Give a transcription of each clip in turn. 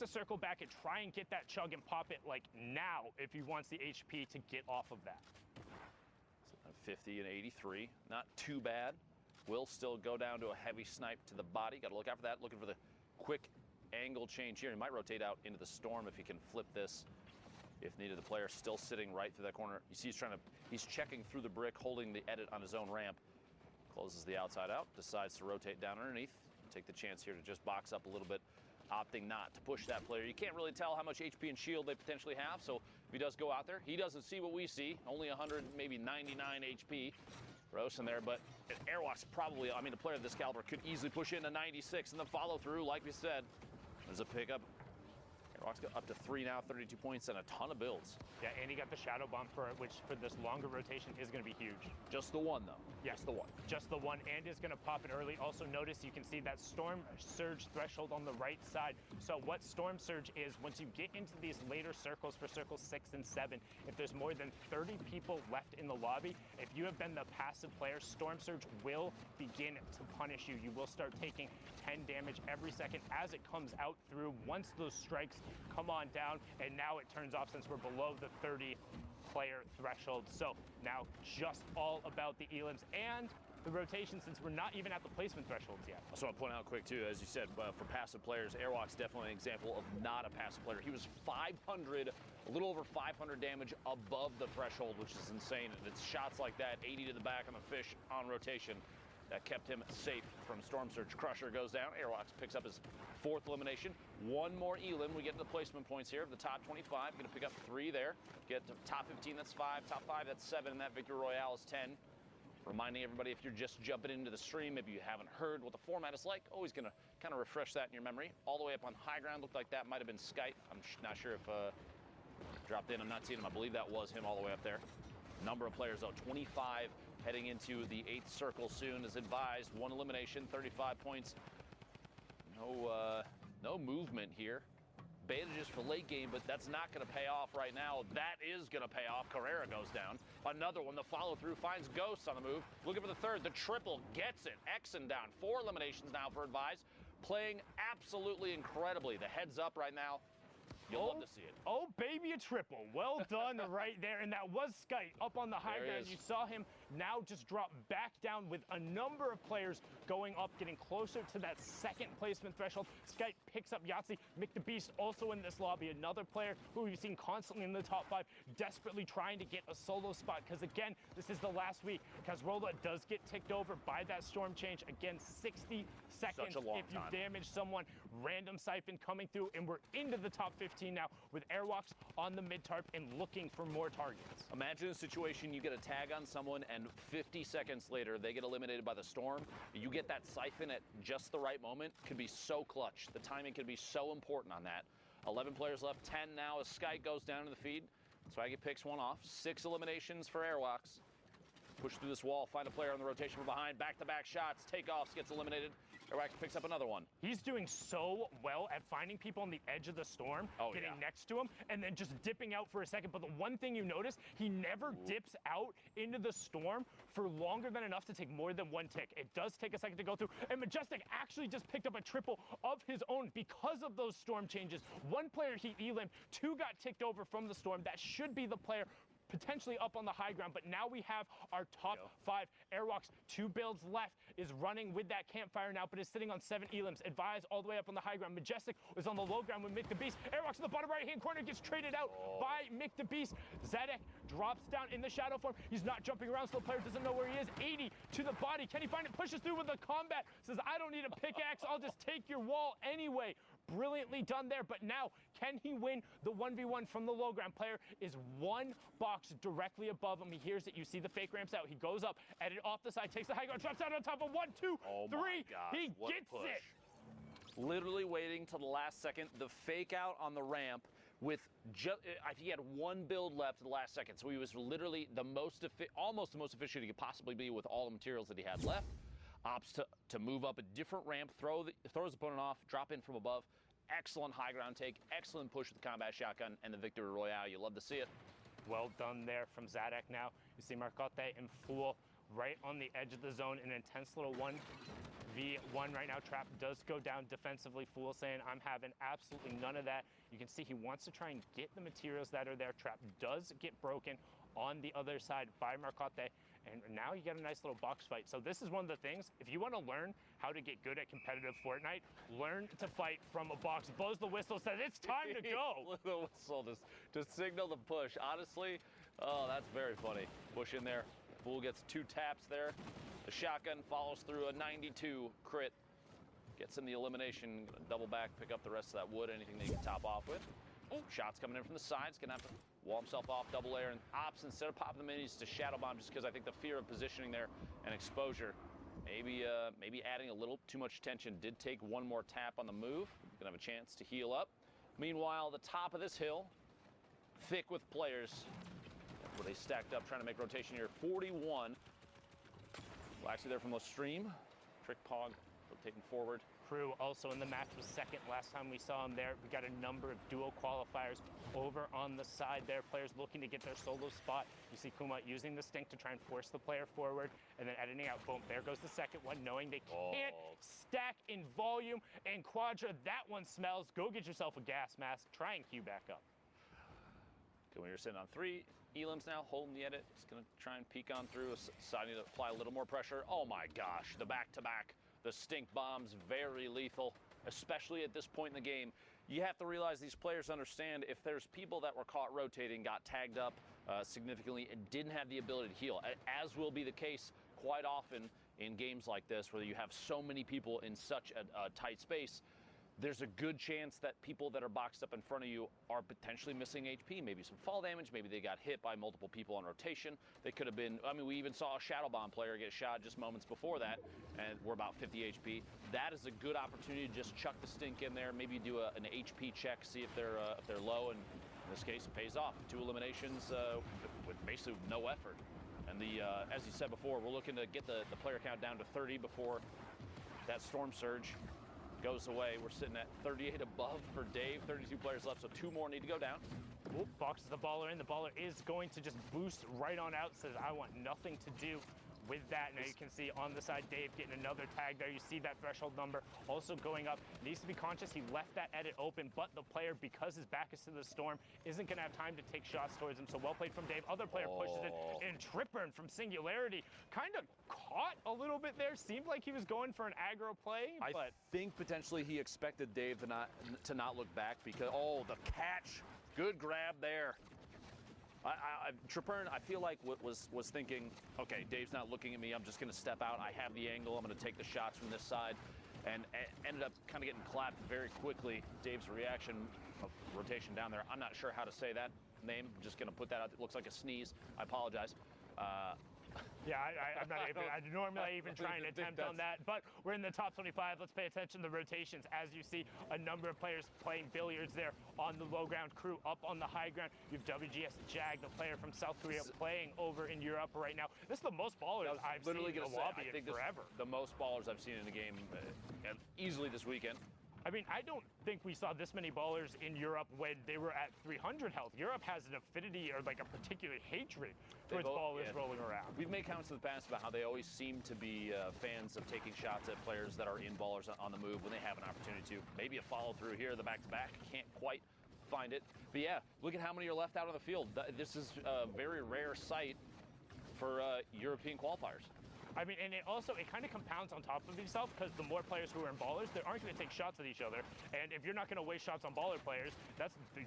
the circle back and try and get that chug and pop it like now if he wants the HP to get off of that. So 50 and 83, not too bad. Will still go down to a heavy snipe to the body. Got to look out for that. Looking for the quick angle change here. He might rotate out into the storm if he can flip this if needed. The player still sitting right through that corner. You see he's checking through the brick, holding the edit on his own ramp. Closes the outside out, decides to rotate down underneath. Take the chance here to just box up a little bit, opting not to push that player. You can't really tell how much HP and shield they potentially have, so if he does go out there, he doesn't see what we see. Only 100, maybe 99 HP. Gross in there, but Airwalk's probably, I mean, a player of this caliber could easily push in a 96 and the follow through, like we said. There's a pickup. Airwalk's got up to 3 now, 32 points and a ton of builds. Yeah, and he got the Shadow Bomb for it, which for this longer rotation is going to be huge. Just the one, though. Yeah. Just the one. Just the one, and is going to pop it early. Also notice you can see that Storm Surge threshold on the right side. So what Storm Surge is, once you get into these later circles for circles 6 and 7, if there's more than 30 people left in the lobby, if you have been the passive player, Storm Surge will begin to punish you. You will start taking 10 damage every second as it comes out through. Once those strikes come on down, and now it turns off since we're below the 30 player threshold. So now just all about the elims and the rotation since we're not even at the placement thresholds yet. I just want to point out quick too, as you said, for passive players, Airwalk's definitely an example of not a passive player. He was 500, a little over 500 damage above the threshold, which is insane. And it's shots like that, 80 to the back on the fish on rotation, that kept him safe from Storm Surge. Crusher goes down. Airwalks picks up his 4th elimination. One more elim. We get to the placement points here of the top 25. Going to pick up 3 there. Get to top 15, that's 5. Top 5, that's 7. And that Victory Royale is 10. Reminding everybody, if you're just jumping into the stream, maybe you haven't heard what the format is like, always going to kind of refresh that in your memory. All the way up on high ground, looked like that might have been Skype. I'm not sure if dropped in. I'm not seeing him. I believe that was him all the way up there. Number of players, though, 25 heading into the 8th circle soon, as advised. 1 elimination, 35 points. No movement here. Bandages for late game, but that's not going to pay off right now. That is going to pay off. Carrera goes down. Another one, the follow-through, finds Ghosts on the move. Looking for the 3rd. The triple gets it. Exon down. 4 eliminations now for Advise. Playing absolutely incredibly. The heads up right now. You'll love to see it. Oh, baby, a triple. Well done right there. And that was Skype up on the high ground. You saw him now just drop back down with a number of players going up, getting closer to that 2nd placement threshold. Skype picks up Yahtzee. Mick the Beast also in this lobby. Another player who we've seen constantly in the top 5, desperately trying to get a solo spot. Because, again, this is the last week. Kazrola does get ticked over by that storm change. Again, 60 seconds if you damage someone. Random siphon coming through, and we're into the top 15 now with Airwalks on the mid-tarp and looking for more targets. Imagine a situation you get a tag on someone and 50 seconds later they get eliminated by the storm. You get that siphon at just the right moment. Could be so clutch. The timing could be so important on that. 11 players left, 10 now as Sky goes down to the feed. Swaggy picks one off. 6 eliminations for Airwalks. Push through this wall, find a player on the rotation from behind. Back-to-back shots, takeoffs, gets eliminated. Airwalks picks up another one. He's doing so well at finding people on the edge of the storm, getting next to him, and then just dipping out for a second. But the one thing you notice, he never dips out into the storm for longer than enough to take more than 1 tick. It does take a second to go through. And Majestic actually just picked up a triple of his own because of those storm changes. 1 player he elimed, 2 got ticked over from the storm. That should be the player potentially up on the high ground, but now we have our top 5. Airwalks, 2 builds left, is running with that campfire now, but is sitting on 7 elims. Advise all the way up on the high ground. Majestic was on the low ground with Mick the Beast. Airwalks in the bottom right-hand corner, gets traded out by Mick the Beast. Zadek drops down in the shadow form. He's not jumping around, so the player doesn't know where he is. 80 to the body. Can he find it? Pushes through with the combat. Says, I don't need a pickaxe. I'll just take your wall anyway. Brilliantly done there, but now can he win the 1v1 from the low ground? Player is 1 box directly above him. He hears it. You see the fake ramps out. He goes up, edit off the side, takes the high ground, drops down on top of 1, 2, 3. He gets it. Literally waiting till the last second. The fake out on the ramp with I think he had 1 build left at the last second. So he was literally the almost the most efficient he could possibly be with all the materials that he had left. Opts to move up a different ramp, throws his opponent off, drop in from above. Excellent high ground take, excellent push with the combat shotgun and the Victory Royale. You love to see it. Well done there from Zadek now. You see Marcotte and Fool right on the edge of the zone. An intense little 1v1 1v1 right now. Trap does go down defensively. Fool saying, I'm having absolutely none of that. You can see he wants to try and get the materials that are there. Trap does get broken on the other side by Marcotte. And now you get a nice little box fight. So this is one of the things, if you want to learn how to get good at competitive Fortnite, learn to fight from a box. Blows the whistle, says it's time to go. The whistle to signal the push. Honestly, oh, that's very funny. Push in there. Fool gets 2 taps there. The shotgun follows through a 92 crit. Gets him the elimination. Double back, pick up the rest of that wood, anything that you can top off with. Oh, shots coming in from the sides. Gonna have to wall himself off, double air, and ops instead of popping the minis to shadow bomb, just because I think the fear of positioning there and exposure, maybe adding a little too much tension. Did take 1 more tap on the move. Gonna have a chance to heal up. Meanwhile, the top of this hill, thick with players. Where they stacked up, trying to make rotation here. 41. Laxy there from the stream. Trick Pog rotating forward. Crew also in the match was second last time we saw him there. We got a number of duo qualifiers over on the side there. Players looking to get their solo spot. You see Kuma using the stink to try and force the player forward and then editing out. Boom, there goes the second one, knowing they can't stack in volume. And Quadra, that one smells. Go get yourself a gas mask. Try and queue back up. Okay, when you're sitting on 3, Elam's now holding the edit. He's going to try and peek on through, deciding to apply a little more pressure. Oh my gosh, the back-to-back. The stink bombs, very lethal, especially at this point in the game. You have to realize these players understand if there's people that were caught rotating, got tagged up significantly, and didn't have the ability to heal, as will be the case quite often in games like this, where you have so many people in such a tight space. There's a good chance that people that are boxed up in front of you are potentially missing HP, maybe some fall damage, maybe they got hit by multiple people on rotation. They could have been, I mean, we even saw a Shadow Bomb player get shot just moments before that, and we're about 50 HP. That is a good opportunity to just chuck the stink in there, maybe do an HP check, see if they're low, and in this case, it pays off. 2 eliminations with basically no effort. And as you said before, we're looking to get the player count down to 30 before that Storm Surge goes away. We're sitting at 38 above for Dave. 32 players left, so 2 more need to go down. Oop, boxes the baller in. The baller is going to just boost right on out. Says, I want nothing to do with that. Now you can see on the side, Dave getting another tag there. You see that threshold number also going up. Needs to be conscious. He left that edit open, but the player, because his back is to the storm, isn't going to have time to take shots towards him. So well played from Dave. Other player pushes it, and Tripburn from Singularity kind of caught a little bit there. Seemed like he was going for an aggro play, but I think potentially he expected Dave to not look back because, the catch. Good grab there. Tripburn, I feel like was thinking, okay, Dave's not looking at me. I'm just going to step out. I have the angle. I'm going to take the shots from this side, and ended up kind of getting clapped very quickly. Dave's reaction, rotation down there. I'm not sure how to say that name. I'm just going to put that out. It looks like a sneeze. I apologize. Yeah, I'm not even, I normally even try and attempt on that, but we're in the top 25. Let's pay attention to the rotations. As you see, a number of players playing billiards there on the low ground. Crew up on the high ground. You have WGS Jag, the player from South Korea, playing over in Europe right now. This is the most ballers I've seen in the lobby in forever. The most ballers I've seen in a game easily this weekend. I mean, I don't think we saw this many ballers in Europe when they were at 300 health. Europe has an affinity or like a particular hatred towards ballers rolling around. We've made comments in the past about how they always seem to be fans of taking shots at players that are in ballers on the move when they have an opportunity to. Maybe a follow through here, the back-to-back, can't quite find it. But yeah, look at how many are left out on the field. This is a very rare sight for European qualifiers. I mean, and it kind of compounds on top of itself because the more players who are in ballers, they aren't going to take shots at each other. And if you're not going to waste shots on baller players,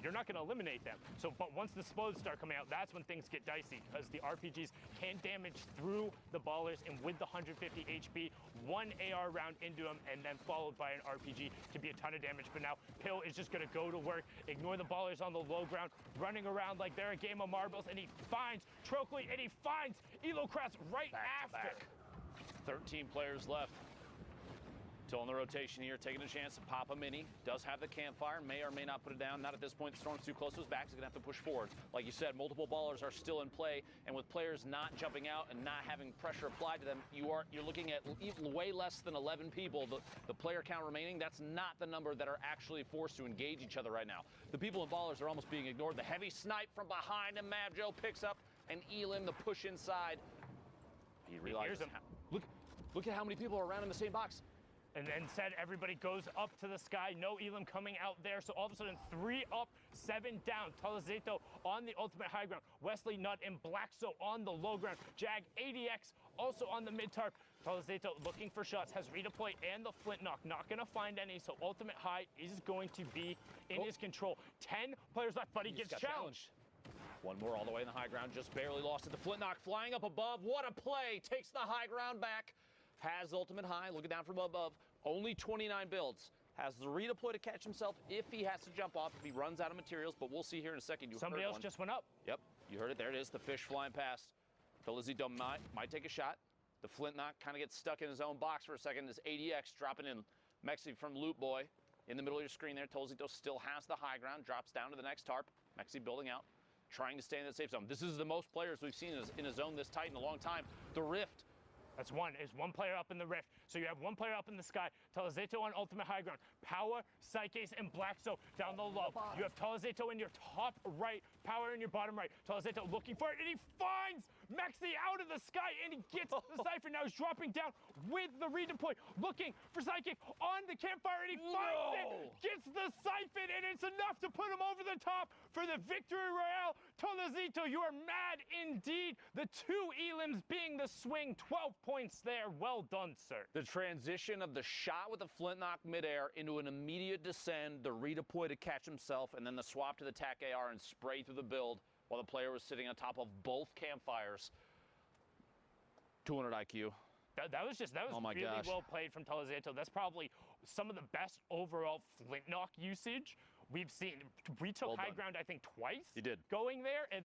you're not going to eliminate them. So, but once the explodes start coming out, that's when things get dicey because the RPGs can damage through the ballers, and with the 150 HP, 1 AR round into them, and then followed by an RPG to be a ton of damage. But now Pill is just going to go to work, ignore the ballers on the low ground, running around like they're a game of marbles, and he finds Trockley, and he finds Elocrats right after. 13 players left. Still in the rotation here, taking a chance to pop a mini. Does have the campfire, may or may not put it down. Not at this point. The Storm's too close to his back. He's going to have to push forward. Like you said, multiple ballers are still in play, and with players not jumping out and not having pressure applied to them, you're looking at way less than 11 people. The player count remaining, that's not the number that are actually forced to engage each other right now. The people in ballers are almost being ignored. The heavy snipe from behind, and Mavjo picks up and Elam the push inside. He realizes. Look at how many people are around in the same box. And then said everybody goes up to the sky. No Elam coming out there. So all of a sudden, 3 up, 7 down. Telezeto on the ultimate high ground. Wesley Nutt and Blackso on the low ground. Jag ADX also on the mid tarp. Telezeto looking for shots. Has redeploy and the flint knock. Not going to find any. So ultimate high is going to be in his control. 10 players left, but he gets challenged. One more all the way in the high ground. Just barely lost it. The flint knock flying up above. What a play. Takes the high ground back. Has ultimate high, looking down from above, only 29 builds. Has the redeploy to catch himself if he has to jump off, if he runs out of materials, but we'll see here in a second. Somebody else just went up. Yep, you heard it. There it is, the fish flying past. Telezeto might take a shot. The flint knock kind of gets stuck in his own box for a second. This ADX dropping in Mexi from Loot Boy in the middle of your screen there. Telezeto still has the high ground, drops down to the next tarp. Mexi building out, trying to stay in the safe zone. This is the most players we've seen in a zone this tight in a long time. The Rift. That's one. Is one player up in the rift. So you have one player up in the sky. Telezeto on ultimate high ground. Power, Psyches, and Blackso down the low. You have Telezeto in your top right. Power in your bottom right. Telezeto looking for it, and he finds Mexi out of the sky, and he gets the Cypher. Now he's dropping down with the redeploy, looking for Psychic on the campfire, and he finds it. Gets the Siphon, and it's enough to put him over the top for the victory royale. Telezeto, you are mad indeed. The 2 elims being the swing. 12 points there. Well done, sir. The transition of the shot with the flint knock midair into an immediate descend, the redeploy to catch himself, and then the swap to the TAC AR and spray through the build while the player was sitting on top of both campfires. 200 IQ. That was really well played from Telezeto. That's probably some of the best overall flint knock usage we've seen. We took high ground, I think, twice. He did. Going there. And